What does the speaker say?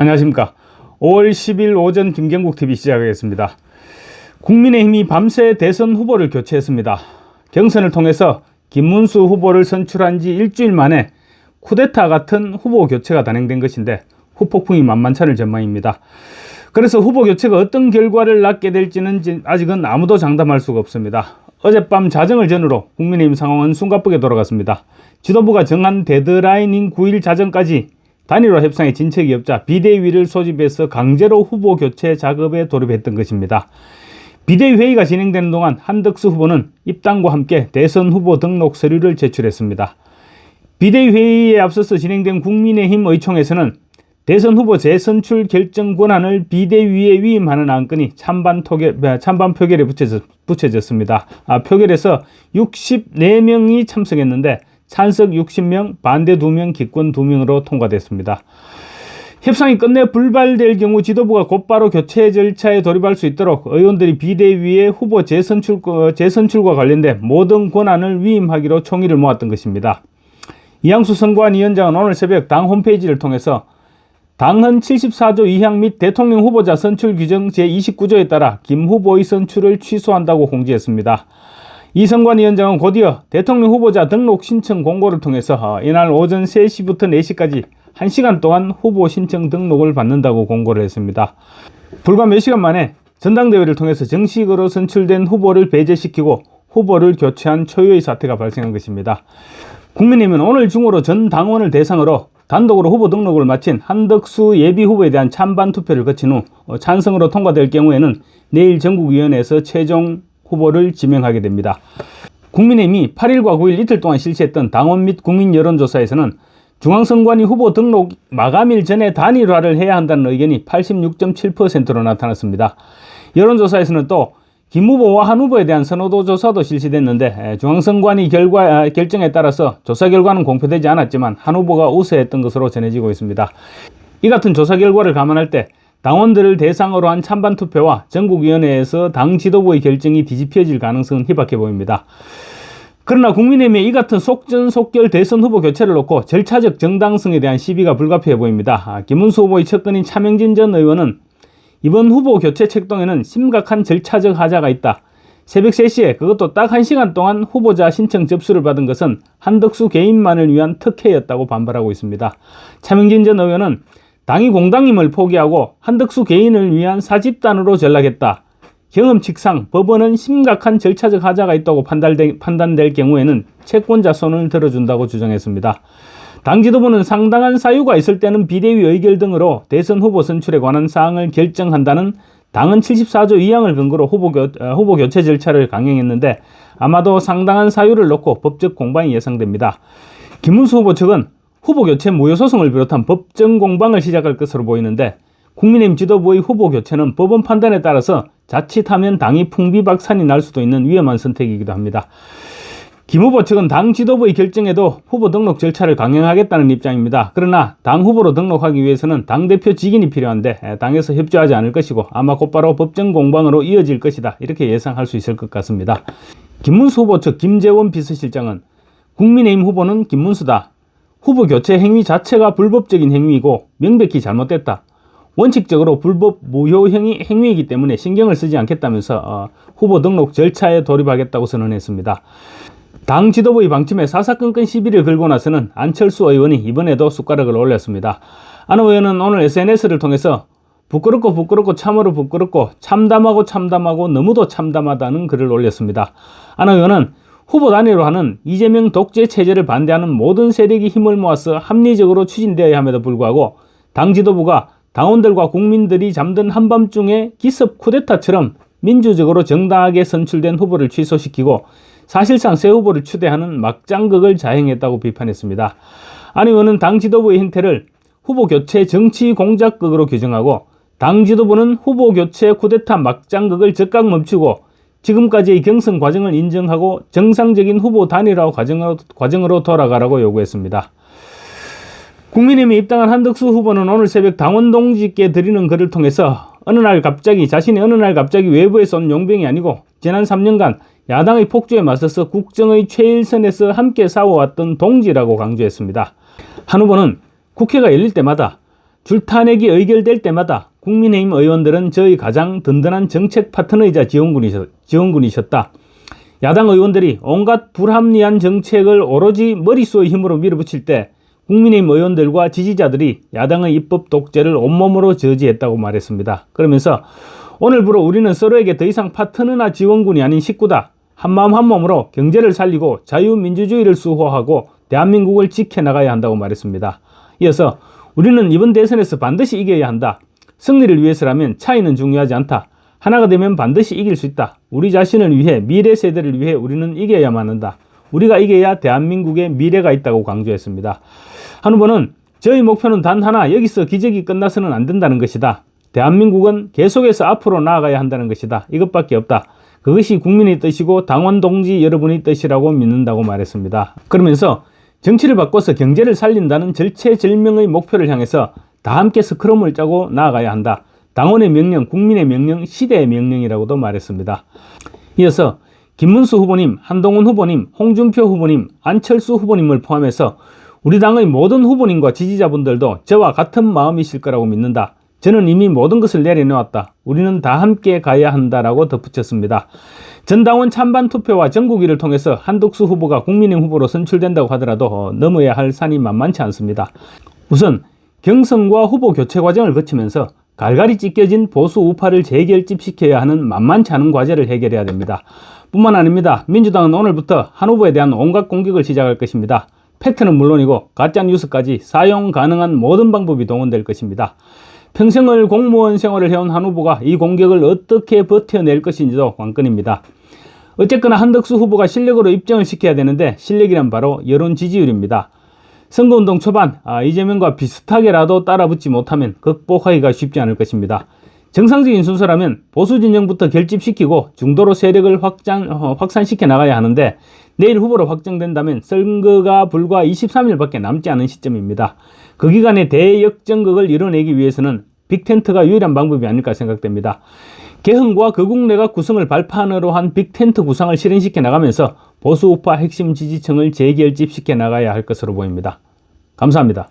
안녕하십니까. 5월 10일 오전 김경국TV 시작하겠습니다. 국민의힘이 밤새 대선 후보를 교체했습니다. 경선을 통해서 김문수 후보를 선출한 지 일주일 만에 쿠데타 같은 후보 교체가 단행된 것인데 후폭풍이 만만찮을 전망입니다. 그래서 후보 교체가 어떤 결과를 낳게 될지는 아직은 아무도 장담할 수가 없습니다. 어젯밤 자정을 전후로 국민의힘 상황은 숨가쁘게 돌아갔습니다. 지도부가 정한 데드라인인 9일 자정까지 단일화 협상에 진척이 없자 비대위를 소집해서 강제로 후보 교체 작업에 돌입했던 것입니다. 비대위 회의가 진행되는 동안 한덕수 후보는 입당과 함께 대선 후보 등록 서류를 제출했습니다. 비대위 회의에 앞서서 진행된 국민의힘 의총에서는 대선 후보 재선출 결정 권한을 비대위에 위임하는 안건이 찬반 표결에 붙여졌습니다. 표결에서 64명이 참석했는데 찬석 60명, 반대 2명, 기권 2명으로 통과됐습니다. 협상이 끝내 불발될 경우 지도부가 곧바로 교체 절차에 돌입할 수 있도록 의원들이 비대위에 후보 재선출과 관련된 모든 권한을 위임하기로 총의를 모았던 것입니다. 이양수 선관위원장은 오늘 새벽 당 홈페이지를 통해서 당헌 74조 2항 및 대통령 후보자 선출 규정 제29조에 따라 김 후보의 선출을 취소한다고 공지했습니다. 이 선관위원장은 곧이어 대통령 후보자 등록 신청 공고를 통해서 이날 오전 3시부터 4시까지 1시간 동안 후보 신청 등록을 받는다고 공고를 했습니다. 불과 몇 시간 만에 전당대회를 통해서 정식으로 선출된 후보를 배제시키고 후보를 교체한 초유의 사태가 발생한 것입니다. 국민의힘은 오늘 중으로 전 당원을 대상으로 단독으로 후보 등록을 마친 한덕수 예비후보에 대한 찬반 투표를 거친 후 찬성으로 통과될 경우에는 내일 전국위원회에서 최종 후보를 지명하게 됩니다. 국민의힘이 8일과 9일 이틀 동안 실시했던 당원 및 국민 여론조사에서는 중앙선관위 후보 등록 마감일 전에 단일화를 해야 한다는 의견이 86.7%로 나타났습니다. 여론조사에서는 또 김 후보와 한 후보에 대한 선호도 조사도 실시됐는데 중앙선관위 결정에 따라서 조사 결과는 공표되지 않았지만 한 후보가 우세했던 것으로 전해지고 있습니다. 이 같은 조사 결과를 감안할 때 당원들을 대상으로 한 찬반 투표와 전국위원회에서 당 지도부의 결정이 뒤집혀질 가능성은 희박해 보입니다. 그러나 국민의힘의 이 같은 속전속결 대선 후보 교체를 놓고 절차적 정당성에 대한 시비가 불가피해 보입니다. 김문수 후보의 측근인 차명진 전 의원은 이번 후보 교체 책동에는 심각한 절차적 하자가 있다. 새벽 3시에 그것도 딱 1시간 동안 후보자 신청 접수를 받은 것은 한덕수 개인만을 위한 특혜였다고 반발하고 있습니다. 차명진 전 의원은 당이 공당임을 포기하고 한덕수 개인을 위한 사집단으로 전락했다. 경험칙상 법원은 심각한 절차적 하자가 있다고 판단될 경우에는 채권자 손을 들어준다고 주장했습니다. 당 지도부는 상당한 사유가 있을 때는 비대위 의결 등으로 대선 후보 선출에 관한 사항을 결정한다는 당헌 74조 2항을 근거로 후보 교체 절차를 강행했는데 아마도 상당한 사유를 놓고 법적 공방이 예상됩니다. 김문수 후보 측은 후보 교체 무효 소송을 비롯한 법정 공방을 시작할 것으로 보이는데 국민의힘 지도부의 후보 교체는 법원 판단에 따라서 자칫하면 당이 풍비박산이 날 수도 있는 위험한 선택이기도 합니다. 김 후보 측은 당 지도부의 결정에도 후보 등록 절차를 강행하겠다는 입장입니다. 그러나 당 후보로 등록하기 위해서는 당대표 직인이 필요한데 당에서 협조하지 않을 것이고 아마 곧바로 법정 공방으로 이어질 것이다. 이렇게 예상할 수 있을 것 같습니다. 김문수 후보 측 김재원 비서실장은 국민의힘 후보는 김문수다. 후보 교체 행위 자체가 불법적인 행위이고 명백히 잘못됐다. 원칙적으로 불법 무효 행위이기 때문에 신경을 쓰지 않겠다면서 후보 등록 절차에 돌입하겠다고 선언했습니다. 당 지도부의 방침에 사사건건 시비를 걸고 나서는 안철수 의원이 이번에도 숟가락을 올렸습니다. 안 의원은 오늘 SNS를 통해서 부끄럽고 참으로 부끄럽고 참담하고 너무도 참담하다는 글을 올렸습니다. 안 의원은 후보 단일화는 이재명 독재 체제를 반대하는 모든 세력이 힘을 모아서 합리적으로 추진되어야 함에도 불구하고 당 지도부가 당원들과 국민들이 잠든 한밤중에 기습 쿠데타처럼 민주적으로 정당하게 선출된 후보를 취소시키고 사실상 새 후보를 추대하는 막장극을 자행했다고 비판했습니다. 안 의원은 당 지도부의 행태를 후보 교체 정치 공작극으로 규정하고 당 지도부는 후보 교체 쿠데타 막장극을 즉각 멈추고 지금까지의 경선 과정을 인정하고 정상적인 후보 단일화 과정으로 돌아가라고 요구했습니다. 국민의힘에 입당한 한덕수 후보는 오늘 새벽 당원 동지께 드리는 글을 통해서 자신이 어느 날 갑자기 외부에서 온 용병이 아니고 지난 3년간 야당의 폭주에 맞서서 국정의 최일선에서 함께 싸워왔던 동지라고 강조했습니다. 한 후보는 국회가 열릴 때마다 줄타내기 의결될 때마다 국민의힘 의원들은 저희 가장 든든한 정책 파트너이자 지원군이셨다. 야당 의원들이 온갖 불합리한 정책을 오로지 머릿수의 힘으로 밀어붙일 때 국민의힘 의원들과 지지자들이 야당의 입법 독재를 온몸으로 저지했다고 말했습니다. 그러면서 오늘부로 우리는 서로에게 더 이상 파트너나 지원군이 아닌 식구다. 한마음 한몸으로 경제를 살리고 자유민주주의를 수호하고 대한민국을 지켜나가야 한다고 말했습니다. 이어서 우리는 이번 대선에서 반드시 이겨야 한다. 승리를 위해서라면 차이는 중요하지 않다. 하나가 되면 반드시 이길 수 있다. 우리 자신을 위해, 미래 세대를 위해 우리는 이겨야만 한다. 우리가 이겨야 대한민국의 미래가 있다고 강조했습니다. 한 후보는 저희 목표는 단 하나, 여기서 기적이 끝나서는 안 된다는 것이다. 대한민국은 계속해서 앞으로 나아가야 한다는 것이다. 이것밖에 없다. 그것이 국민의 뜻이고 당원 동지 여러분의 뜻이라고 믿는다고 말했습니다. 그러면서 정치를 바꿔서 경제를 살린다는 절체절명의 목표를 향해서 다 함께 스크럼을 짜고 나아가야 한다. 당원의 명령, 국민의 명령, 시대의 명령이라고도 말했습니다. 이어서 김문수 후보님, 한동훈 후보님, 홍준표 후보님, 안철수 후보님을 포함해서 우리 당의 모든 후보님과 지지자분들도 저와 같은 마음이실 거라고 믿는다. 저는 이미 모든 것을 내려놓았다. 우리는 다 함께 가야 한다라고 덧붙였습니다. 전당원 찬반 투표와 전국위를 통해서 한덕수 후보가 국민의힘 후보로 선출된다고 하더라도 넘어야 할 산이 만만치 않습니다. 우선 경선과 후보 교체 과정을 거치면서 갈갈이 찢겨진 보수 우파를 재결집시켜야 하는 만만치 않은 과제를 해결해야 됩니다. 뿐만 아닙니다. 민주당은 오늘부터 한 후보에 대한 온갖 공격을 시작할 것입니다. 팩트는 물론이고 가짜뉴스까지 사용 가능한 모든 방법이 동원될 것입니다. 평생을 공무원 생활을 해온 한 후보가 이 공격을 어떻게 버텨낼 것인지도 관건입니다. 어쨌거나 한덕수 후보가 실력으로 입증을 시켜야 되는데 실력이란 바로 여론 지지율입니다. 선거운동 초반 이재명과 비슷하게라도 따라붙지 못하면 극복하기가 쉽지 않을 것입니다. 정상적인 순서라면 보수 진영부터 결집시키고 중도로 세력을 확산시켜 나가야 하는데 내일 후보로 확정된다면 선거가 불과 23일밖에 남지 않은 시점입니다. 그 기간에 대역전극을 이뤄내기 위해서는 빅텐트가 유일한 방법이 아닐까 생각됩니다. 개헌과 거국내각 구성을 발판으로 한 빅텐트 구상을 실현시켜 나가면서 보수 우파 핵심 지지층을 재결집시켜 나가야 할 것으로 보입니다. 감사합니다.